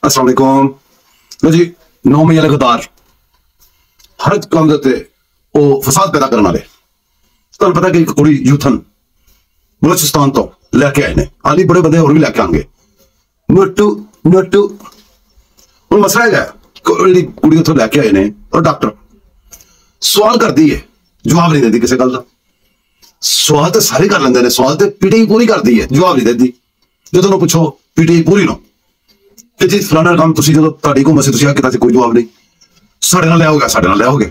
अस्सलाम वालेकुम। लो जी 9 महीने लगातार हर काम देते वो फसाद पैदा करने वाले तुम पता कि एक कुड़ी यूथन बलोचिस्तान तो लैके आए ने आली बड़े बंदे और भी लैके आएंगे नोटू नोटू हूँ मसला है जी कुड़ी उतो लैके आए ने और डॉक्टर सवाल करती है जवाब नहीं देती किसी गल का। सवाल तो सारे कर लेंगे ने सवाल तो पीटीआई पूरी करती है जवाब नहीं देती। जो तुम पूछो पीटीआई पूरी नो कि जी फलाना काम तुम जो ताड़ी घूम से किया कोई जवाब नहीं साढ़े नाल लिया हो गया साढ़े नाल लिया हो गया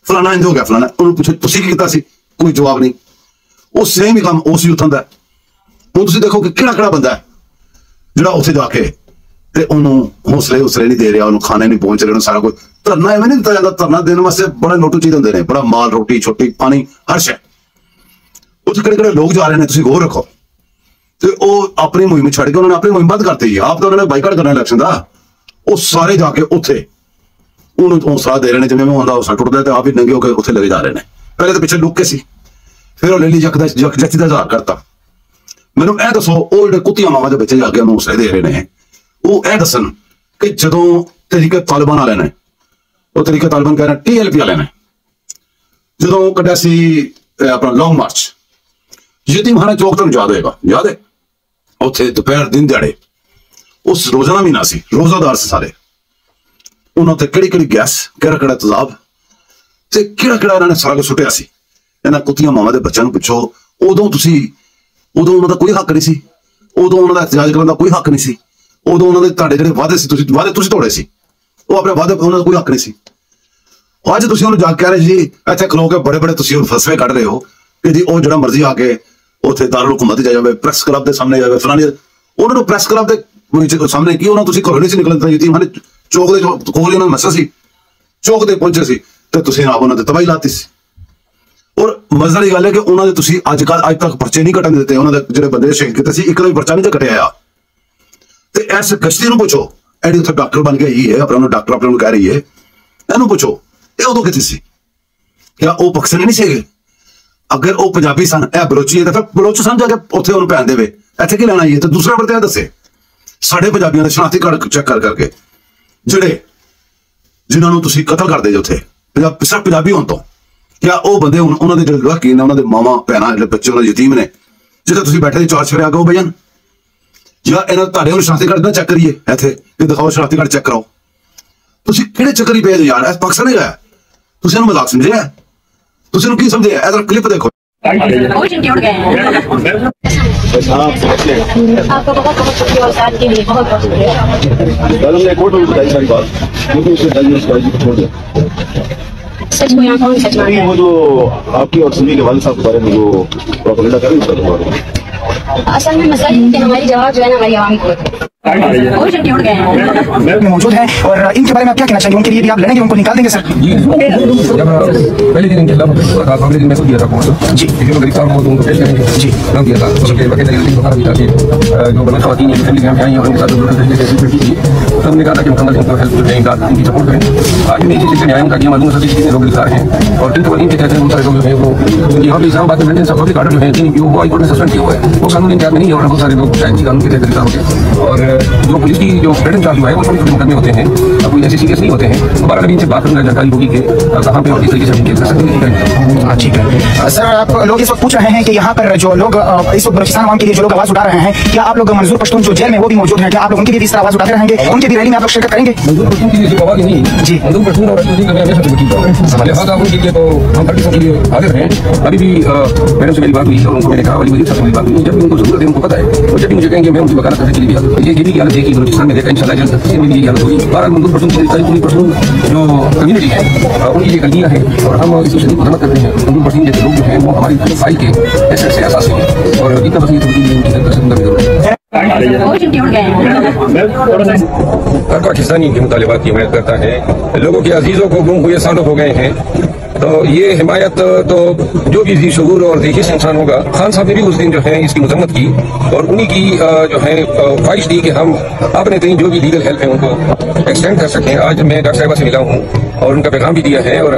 फलाना इंज हो गया फलाना उन्होंने पूछो तुम की किया कोई जवाब नहीं। वो सेम ही काम उस यूथन का हूँ तुम देखो कि किहड़ा बंदा है जो उत्थे जाके हौसले हौसले नहीं दे रहा उन्होंने खाने नहीं पहुंच रहे सारा कुछ धरना एवं नहीं दिता जाता। धरना देने वास्ते बड़े नोटू चीज होंगे बड़ा माल रोटी छोटी पानी हर शय उत्थे किहड़े लोग जा रहे हैं तुम गौर रखो। तो अपनी मुहिम छड़ के उन्होंने अपनी मुहिम बंद करती है। आप तो उन्होंने बाइकाट करना इलेक्शन का वो सारे जाके उत्थे उन्होंने हौसला दे रहे हैं जिवें उन्होंने हौसला टुटदा है आप ही नंगे होकर उत्थे लगे जा रहे हैं। पहले तो पिछले लुक के सी फिर वो लेली जच्ची का इजहार करता। मैनू ए दसो वो जो कुत्तियां मावां दे बच्चे जाके उन्होंने हौसले दे रहे हैं वो ए दसन कि जदों तहरीक तालिबान वाले ने वो तहरीक तालिबान कह रहे हैं TLP वाले ने जदों कड्ढिया सी अपना लॉन्ग मार्च यतीमखाना चौक तुहानूं याद होएगा याद है उत्थे दोपहर दिन दिहाड़े उस रोजाना महीना सी रोजादार से सारे उन्होंने ते किहड़ी गैस किहड़ा तेजाब ते किहड़ा इन्होंने सारा कुछ सुटिया सी। इन्हां कुत्तियां मावां दे बच्चों पुछो उदों उन्हों का कोई हक नहीं सी उदों उन्हों का एहतजाज करने का कोई हक नहीं सी उदों उन्होंने तुहाडे जिहड़े वादे सी वादे तुसीं तोड़े सी वो अपने वादे उन्हों का कोई हक नहीं सी। अज तुसीं उन्होंने जाके कह रहे जी इत्थे खलो के बड़े बड़े तुसीं फसवे कढ़ रहे हो कि जी वो जिहड़ा मर्जी आके उत्थे दारुल हुकूमत जाए प्रेस क्लब के सामने जाए फलानी उन्होंने प्रेस क्लब के सामने की उन्होंने घरों नहीं निकलते यतीमखाने चौक के कोल ही उन्होंने मसा सी चौक ते पहुंचे सी ते तुसीं आप उन्होंने तबाही लाती सी। और मजे की गल है कि उन्होंने तुसीं अज तक परचे नहीं कटन दिते उन्होंने जिहड़े बंदे शहीद किए एक का भी परचा नहीं कटिया। तो इस गश्ती नूं पुछो एडी उत्थे डॉक्टर बन के आई है अपना डॉक्टर अपने कह रही है इहनूं पुछो ये उदों कित्थे सी क्या वो पाकिस्तानी नहीं सीगे अगर वो पंजाबी सन ए बलोची है तो फिर बलोच समझ के उत्थे उन्होंने पैन देवे इत्थे की लेना है। तो दूसरा नंबर दसे साढ़े पंजाबियों के शनाख्ती कार्ड चेक कर करके जिहड़े जिन्होंने तुसीं कतल करदे जे उत्थे सिर्फ पंजाबी होने तो क्या वो बंदे उन्होंने जो हकीन ने उन्होंने मावां भैणां जिहड़े बच्चे उन्होंने यतीम ने जिथे तुसीं बैठे चार छड़े आगे बजन या इन्होंने तुहाडे शनाख्ती कार्ड ना चेक करिए इत्थे कि दिखाओ शनाख्ती कार्ड चेक कराओ तुसीं किहड़े चक्कर ही पे यार पाकिस्तान नहीं गया तुसीं इहनूं मजाक समझिया तुसीं इहनूं की समझिया इधर क्लिप देखो। आपका बहुत बहुत शुक्रिया और साथ के लिए बहुत बहुत शुक्रिया। हमने कोर्ट में बताई सारी बात क्योंकि उसे छोड़ दिया सच को यहाँ कौन सच मानता है? वो जो आपकी और सुनी के वालिद साहब के बारे में जो प्रोपेगेंडा कर रहे हैं असल में मसला है कि हमारी जवाब जो है ना हमारी आवाम को मौजूद है और इनके बारे में आप क्या कहना चाहिए? उनके लिए भी आप लड़ेंगे उनको निकाल देंगे सर? पहले दिन इनके अगले दिन मैसेज दिया था जी गिरफ्तार हो तो उनको पेश करेंगे जी नाम दिया था जो बना खवातीन फैमिली में आई और उनके साथ हमने कहा था कि मुकम्मल इनको हेल्प देंगे इनकी सपोर्ट करें। आज मैं इसी न्याय का मालूम है कितने लोग गिरफ्तार हैं और इनको इनके तहत बहुत सारे लोग जो है वो यहाँ पे इस्लामाबाद में ब्रिटेन पब्लिक आर्डर जो है जिनकी वो हाई कोर्ट ने सस्पेंड किया हुआ है वो कानूनी इंतजाम नहीं है और बहुत सारे लोग कानून के तहत गिरफ्तार होते हैं। और जो पुलिस की जो ब्रिटेन चार्ज हुआ है वो छोटे छोटे मुकदमे होते हैं कोई ऐसे सीरियस नहीं होते हैं। दोबारा कभी इनसे बात करने जानकारी होगी कि कहाँ पे और किस तरीके से हम कर सकते हैं। ठीक है सर आप लोग इस वक्त पूछ रहे हैं कि यहाँ पर जो लोग इस वक्त बलूचिस्तान अवाम के लिए जो लोग आवाज उठा रहे हैं क्या आप लोग मंजूर पश्तून जो जेल में वो भी मौजूद हैं क्या आप लोग उनकी भी इस तरह आवाज उठाते रहेंगे? उनके भी रैली में आप लोग शिरकत करेंगे? मंजूर पश्तून की जो आवाज नहीं जी मंजूर पश्तून और राजनीति का हमेशा से वकील लिहाजा उनके लिए तो हम पार्टी के लिए हाजिर हैं। अभी भी मैडम से मेरी बात हुई और उनको मैंने कहा वजीर साहब से मेरी बात हुई जब भी उनको जरूरत है उनको पता है और जब भी मुझे कहेंगे मैं उनकी वकालत करने के लिए भी ये भी हालत है कि बलूचिस्तान में देखा इंशाल्लाह जल्द तक में भी हालत होगी। बारह मंजूर पश्तून की पूरी पश्तून जो कम्युनिटी है उनकी एक अलिया है और हम इस शदीद मदद करते हैं। मंजूर पश्तून जैसे लोग जो हैं वो हमारी भाई के ऐसे ऐसे असासी हैं और इतना बस ये पाकिस्तानी के मुतालिबात की हिमायत करता है। लोगों के अजीजों को गुम हुए सालों हो गए हैं तो ये हिमायत तो जो भी जी शऊर और देहिस इंसान होगा। खान साहब ने भी उस दिन जो है इसकी मजम्मत की और उन्हीं की जो है ख्वाहिश थी कि हम अपने तरीन जो भी लीगल हेल्प है उनको एक्सटेंड कर सकें। आज मैं डॉक्टर साहिबा से मिला हूँ और उनका पैगाम भी दिया है और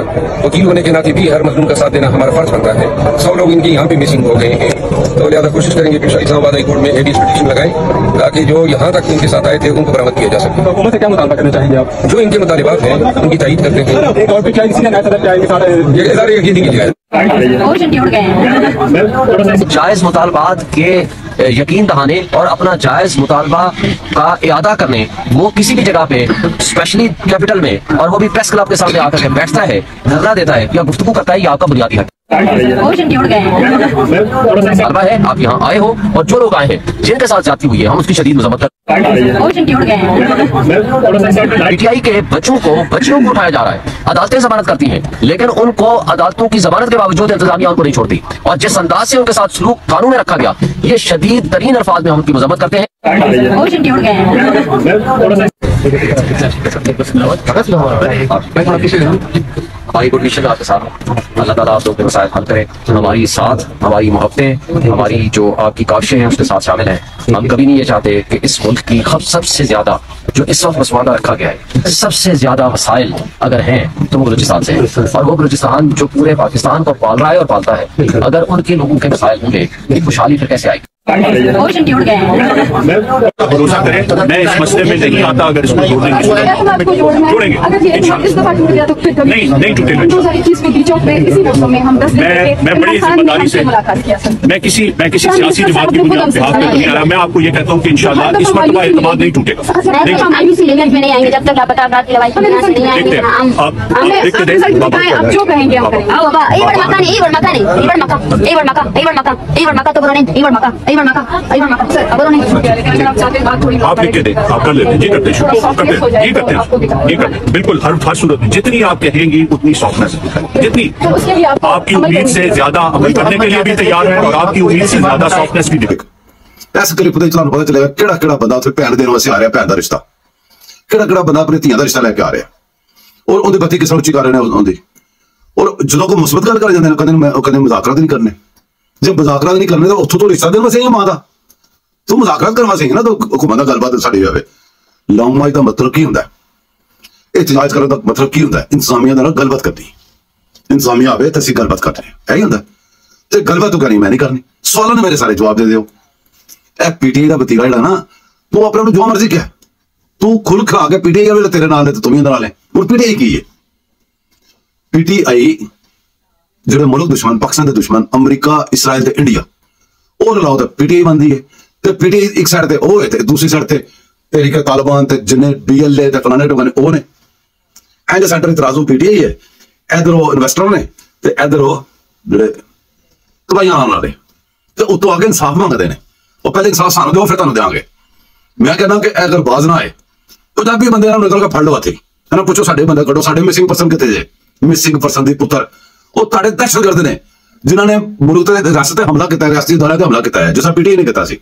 वकील होने के नाते भी हर मजलूम का साथ देना हमारा फर्ज बनता है। 100 लोग इनके यहाँ पे मिसिंग हो गए हैं तो लिहाजा कोशिश करेंगे कि इस्लामाबाद हाई कोर्ट में एडी पिटीशन लगाएं ताकि जो यहाँ तक इनके साथ आए थे उनको बरामद किया जा सके। हुकूमत से क्या मुतालबा करना चाहेंगे आप? जो इनके मुतालिबात हैं उनकी तायीद करते हैं। एक और भी क्या किसी ने नया सदर क्या ये इदारे यकीन नहीं कीजिएगा। जायज मुतालबात के यकीन दहाने और अपना जायज मुतालबा का इयादा करने, वो किसी भी जगह पे स्पेशली कैपिटल में और वो भी प्रेस क्लब के सामने आकर के बैठता है, धरना देता है या गुफ्तगू करता है, ये आपका बुनियादी हक मुतालबा है। आप यहाँ आए हो और जो लोग आए हैं जिनके साथ जाती हुई है हम उसकी शदीद मजम्मत करते हैं। पीटीआई के बच्चों को उठाया जा रहा है, अदालतें जमानत करती हैं लेकिन उनको अदालतों की जमानत के बावजूद इंतजामिया उनको नहीं छोड़ती और जिस अंदाज से उनके साथ सलूक कानून में रखा गया, ये शदीद तरीन अल्फाज में हम उनकी मजम्मत करते हैं। हमारी कोशिश आपके साथ, अल्लाह ताला आप लोगों के मसाइल हल करे, हमारी साथ, हमारी मोहब्बतें, हमारी जो आपकी काविशें हैं उसके साथ शामिल हैं। हम कभी नहीं ये चाहते कि इस मुल्क की सबसे ज्यादा जो इस वक्त मसवादा रखा गया है, सबसे ज्यादा मसाइल अगर हैं तो वो बलूचिस्तान से है और वो बलूचिस्तान जो पूरे पाकिस्तान को पाल रहा है और पालता है, अगर उनके लोगों के मसाइल होंगे ये खुशहाली फिर कैसे आएगी? भरोसा करें, मैं इस मसले में नहीं आता। अगर इसको जोड़ेंगे नहीं टूटेगा। मैं बड़ी जिम्मेदारी से मैं किसी सियासी जमात की बुनियाद पे हाथ पे नहीं आ रहा। मैं आपको ये कहता हूँ कि इंशाल्लाह इस मरतबा एतमाद नहीं टूटेगा। आप लिख के दें, आप कर लेते हैं, ये करते हैं, ये करते हैं, बिल्कुल हर सूरत में जितनी आप कहेंगी उतनी सॉफ्टनेस, जितनी आपकी उम्मीद से ज्यादा अमल करने के लिए भी तैयार है और आपकी उम्मीद से ज्यादा सॉफ्टनेस भी दिखेगा। ऐसे क्लिप ਦੇ ਤੁਹਾਨੂੰ ਪਤਾ ਚੱਲੇਗਾ ਕਿਹੜਾ ਕਿਹੜਾ ਬੰਦਾ ਉੱਥੇ ਭੈਣ ਦੇਣ ਵਾਸਤੇ ਆ ਰਿਹਾ, ਭੈਣ ਦਾ ਰਿਸ਼ਤਾ, ਕਿਹੜਾ ਕਿਹੜਾ ਬੰਦਾ ਆਪਣੇ ਧੀਆਂ ਦਾ ਰਿਸ਼ਤਾ ਲੈ ਕੇ ਆ ਰਿਹਾ ਔਰ ਉਹਦੇ ਬੱਚੇ ਕਿਸ ਉੱਚੀ ਕਰ ਰਹੇ ਨੇ ਉਹਦੀ। ਔਰ ਜਦੋਂ ਕੋਈ ਮੁਸਬਤ ਗੱਲ ਕਰ ਜਾਂਦੇ ਨੇ ਕਦੇ ਮੁਜ਼ਾਕਰਾਤ ਨਹੀਂ ਕਰਨੇ। जब मुजाकरात नहीं करने तो उत्थों तो रिश्ता देना वास्ते ही मां दा तो मुजाकरात करने वास्ते ना तो हुकूमत नाल गलबात साडी होवे। लॉन्ग मार्च का मतलब की हुंदा है, एहतजाज करने का मतलब की हुंदा है? इंतजामिया नाल गलबात करनी, इंतजामिया आवे तो असीं गलबात करते हैं, यही हुंदा। ते गलबात तो करनी मैं नहीं करनी। सवालों ने मेरे सारे जवाब दे दिओ। ए पीटीआई का बतीरा जिहड़ा ना तू अपने जो मर्जी कह, तू खुल खा के पीटीआई वाले तेरे नाल ते तू भी नाल है। हुण पीटीआई की है? पीटीआई ਜਿਹੜੇ ਮੁਲਕ ਦੁਸ਼ਮਣ, ਪਾਕਿਸਤਾਨ ਦੇ ਦੁਸ਼ਮਣ ਅਮਰੀਕਾ, ਇਸਰਾਇਲ ਤੇ ਇੰਡੀਆ, ਉਹ ਲਾਓ ਤਾਂ ਪੀਟੀਆਈ ਬਣਦੀ ਹੈ ਤੇ ਪੀਟੀਆਈ ਇੱਕ ਸਾਈਡ ਤੇ ਉਹ ਹੈ ਤੇ ਦੂਸਰੀ ਸਾਈਡ ਤੇ ਤਹਿਰੀਕ ਤਾਲਿਬਾਨ ਤੇ ਜਿੰਨੇ BLA ਤੇ ਫਲਾਣੇ ਟੋਗਾਂ ਨੇ ਉਹ ਨੇ। ਐਂਡ ਸੈਂਟਰ ਇਤਰਾਜ਼ੂ ਪੀਟੀਆਈ ਹੈ, ਇਧਰੋਂ ਇਨਵੈਸਟਰ ਨੇ ਤੇ ਇਧਰੋਂ ਜਿਹੜੇ ਤਬਾਈਆਂ ਆਉਣ ਵਾਲੇ ਤੇ ਉਤੋਂ ਆ ਕੇ ਇਨਸਾਫ ਮੰਗਦੇ ਨੇ। ਉਹ ਪਹਿਲੇ ਇਨਸਾਫ ਸਾਨੂੰ ਦਿਓ ਫਿਰ ਤੁਹਾਨੂੰ ਦੇਵਾਂਗੇ। ਮੈਂ ਕਹਿੰਦਾ ਕਿ ਅਗਰ ਬਾਜ਼ ਨਾ ਆਏ ਪੰਜਾਬੀ ਬੰਦੇ ਨਾਲ ਨਿਕਲ ਕੇ ਫੜ ਲਓ ਇੱਥੇ, ਇਹਨਾਂ ਪੁੱਛੋ ਸਾਡੇ ਬੰਦੇ ਕੱਢੋ, ਸਾਡੇ ਮਿਸਿੰਗ ਪਰਸਨ ਕਿੱਥੇ ਜੇ? ਮਿਸਿੰਗ ਪਰਸਨ ਦੀ ਪੁੱਤਰ ਉਹ ਤੁਹਾਡੇ ਦਹਿਸ਼ਤਗਰਦ ਨੇ ਜਿਨ੍ਹਾਂ ਨੇ ਮੁਲਕ ਤੇ ਰਿਆਸਤ ਤੇ ਹਮਲਾ ਕੀਤਾ, ਰਿਆਸਤੀ ਅਦਾਲਤ ਤੇ ਹਮਲਾ ਕੀਤਾ ਹੈ, ਜਿਸ ਤਰ੍ਹਾਂ ਪੀਟੀਆਈ ਨੇ ਕੀਤਾ ਸੀ।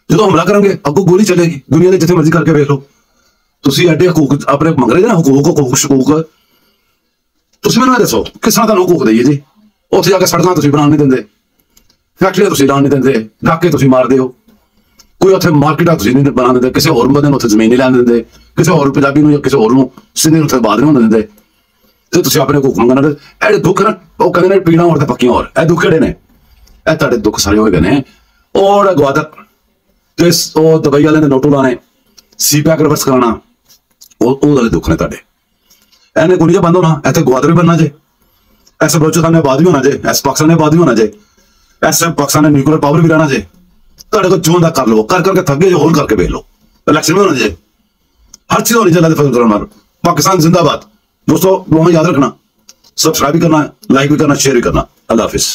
ਜਦੋਂ ਹਮਲਾ ਕਰਾਂਗੇ ਅੱਗੋਂ ਗੋਲੀ ਚੱਲੇਗੀ, ਦੁਨੀਆ ਦੇ ਜਿੱਥੇ ਮਰਜ਼ੀ ਕਰਕੇ ਵੇਖ ਲਓ। ਤੁਸੀਂ ਐਡੇ ਹਕੂਕ ਆਪਣੇ ਮੰਗ ਰਹੇ ਨਾ, ਹਕੂਕ ਸ਼ਕੂਕ, ਤੁਸੀਂ ਮੈਨੂੰ ਇਹ ਦੱਸੋ ਕਿਸ ਤਰ੍ਹਾਂ ਤੁਹਾਨੂੰ ਹਕੂਕ ਦਈਏ ਜੀ? ਉੱਥੇ ਜਾ ਕੇ ਸੜਕਾਂ ਤੁਸੀਂ ਬਣਾਉਣ ਨਹੀਂ ਦਿੰਦੇ, ਫੈਕਟਰੀਆਂ ਤੁਸੀਂ ਲਾਉਣ ਨਹੀਂ ਦਿੰਦੇ, ਨਾਕੇ ਤੁਸੀਂ ਮਾਰਦੇ ਹੋ, ਕੋਈ ਉੱਥੇ ਮਾਰਕੀਟਾਂ ਤੁਸੀਂ ਨਹੀਂ ਬਣਾ ਦਿੰਦੇ, ਕਿਸੇ ਹੋਰ ਬੰਦੇ ਨੂੰ ਉੱਥੇ ਜ਼ਮੀਨ ਨਹੀਂ ਲੈਣ ਦਿੰਦੇ, ਕਿਸੇ ਹੋਰ ਪੰਜਾਬੀ ਨੂੰ ਜਾਂ ਕਿਸੇ ਹੋਰ ਨੂੰ ਸਿੱਧੇ ਉੱਥੇ ਬਾਦ ਨਹੀਂ ਹੋਣ ਦਿੰਦੇ। ਤੇ ਤੁਸੀਂ ਆਪਣੇ ਹੁਕਮ ਮੰਗਣਾ ਇਹ ਦੁੱਖ ਨਾ ਉਹ ਕਹਿੰਦੇ ਨੇ ਪੀਣਾ ਹੋਰ ਤੇ ਪੱਕੀਆਂ ਹੋਰ, ਇਹ ਦੁੱਖ ਕਿਹੜੇ ਨੇ? ਇਹ ਤੁਹਾਡੇ ਦੁੱਖ ਸਾਰੇ ਹੋਏ ਗਏ ਨੇ। ਔਰ ਗਵਾਦਰ ਤੇ ਉਹ ਦਵਾਈ ਵਾਲੇ ਨੇ ਨੋਟੂ ਲਾਣੇ, ਸੀਪੈਕ ਰਿਵਰਸ ਕਰਾਉਣਾ, ਉਹ ਵਾਲੇ ਦੁੱਖ ਨੇ ਤੁਹਾਡੇ। ਇਹਨੇ ਗੁਲੀਆਂ ਬੰਦ ਹੋਣਾ, ਇੱਥੇ ਗਵਾਦਰ ਵੀ ਬਣਨਾ ਜੇ, ਐਸੇ ਬਲੋਚਿਸਤਾਨ ਨੇ ਆਬਾਦ ਵੀ ਹੋਣਾ ਜੇ, ਐਸ ਪਾਕਿਸਤਾਨ ਨੇ ਆਬਾਦ ਵੀ ਹੋਣਾ ਜੇ, ਐਸੇ ਪਾਕਿਸਤਾਨ ਨੇ ਨਿਊਕਲੀਅਰ ਪਾਵਰ ਵੀ ਰਹਿਣਾ ਜੇ। ਤੁਹਾਡੇ ਕੋਲ ਜੋ ਹੁੰਦਾ ਕਰ ਲਓ, ਕਰ ਕਰਕੇ ਥੱਕ ਗਏ ਜੋ ਹੋਰ ਕਰਕੇ ਵੇਖ ਲਓ। इलेक्शन में होना चाहिए, हर चीज होनी चाहिए फजल करना। पाकिस्तान जिंदाबाद। दोस्तों दुआ में याद रखना, सब्सक्राइब भी करना, लाइक भी करना, शेयर भी करना। अल्लाह हाफिज।